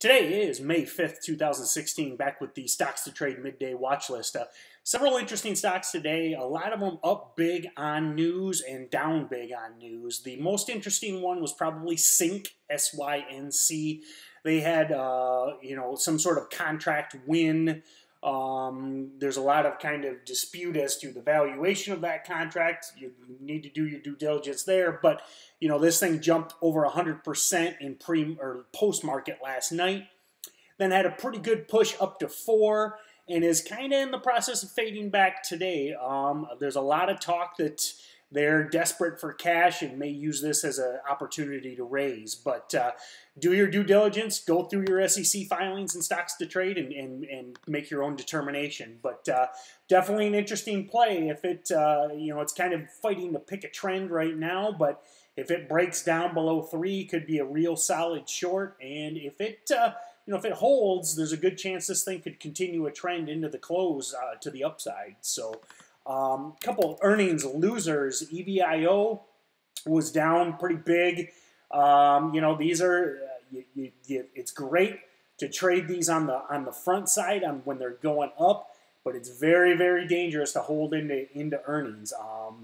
Today is May 5th, 2016, back with the Stocks to Trade midday watch list. Several interesting stocks today, a lot of them up big on news and down big on news. The most interesting one was probably Sync, S-Y-N-C. They had, some sort of contract win. There's a lot of kind of dispute as to the valuation of that contract. You need to do your due diligence there, but this thing jumped over 100% in pre or post market last night. Then had a pretty good push up to 4 and is kind of in the process of fading back today. There's a lot of talk that they're desperate for cash and may use this as an opportunity to raise. But do your due diligence, go through your SEC filings and Stocks to Trade and make your own determination. But definitely an interesting play. If it, it's kind of fighting to pick a trend right now, but if it breaks down below 3, it could be a real solid short. And if it, if it holds, there's a good chance this thing could continue a trend into the close to the upside. So couple earnings losers. EBIO was down pretty big. These are it's great to trade these on the front side when they're going up, but it's very, very dangerous to hold into earnings.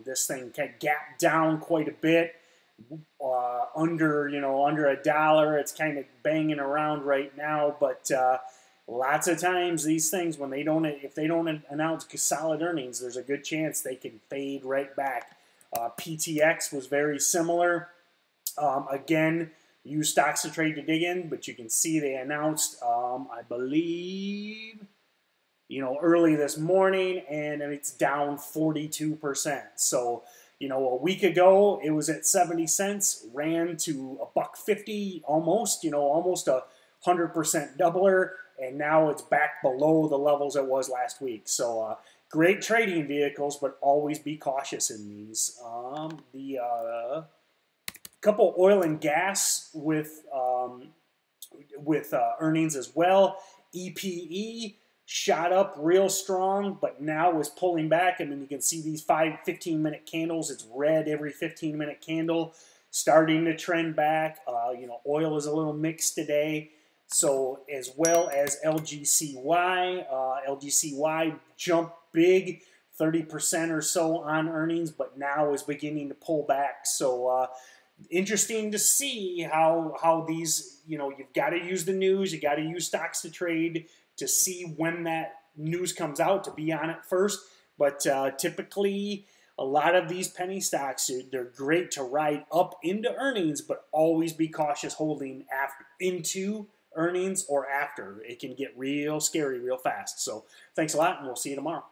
This thing can gap down quite a bit, under $1. It's kind of banging around right now, but lots of times these things, if they don't announce solid earnings, there's a good chance they can fade right back. PTX was very similar. Again, use Stocks to Trade to dig in, but you can see they announced, I believe, early this morning, and it's down 42%. So, a week ago it was at 70 cents, ran to $1.50, almost a 100% doubler, and now it's back below the levels it was last week. So great trading vehicles, but always be cautious in these. The couple oil and gas with earnings as well. EPE shot up real strong, but now is pulling back. I mean, you can see these 15-minute candles. It's red every 15-minute candle, starting to trend back. Oil is a little mixed today. So as well as LGCY. LGCY jumped big, 30% or so on earnings, but now is beginning to pull back. So interesting to see how these, you've got to use the news, you got to use Stocks to Trade to see when that news comes out, to be on it first. But typically, a lot of these penny stocks, they're great to ride up into earnings, but always be cautious holding into earnings or after. It can get real scary real fast. So thanks a lot, and we'll see you tomorrow.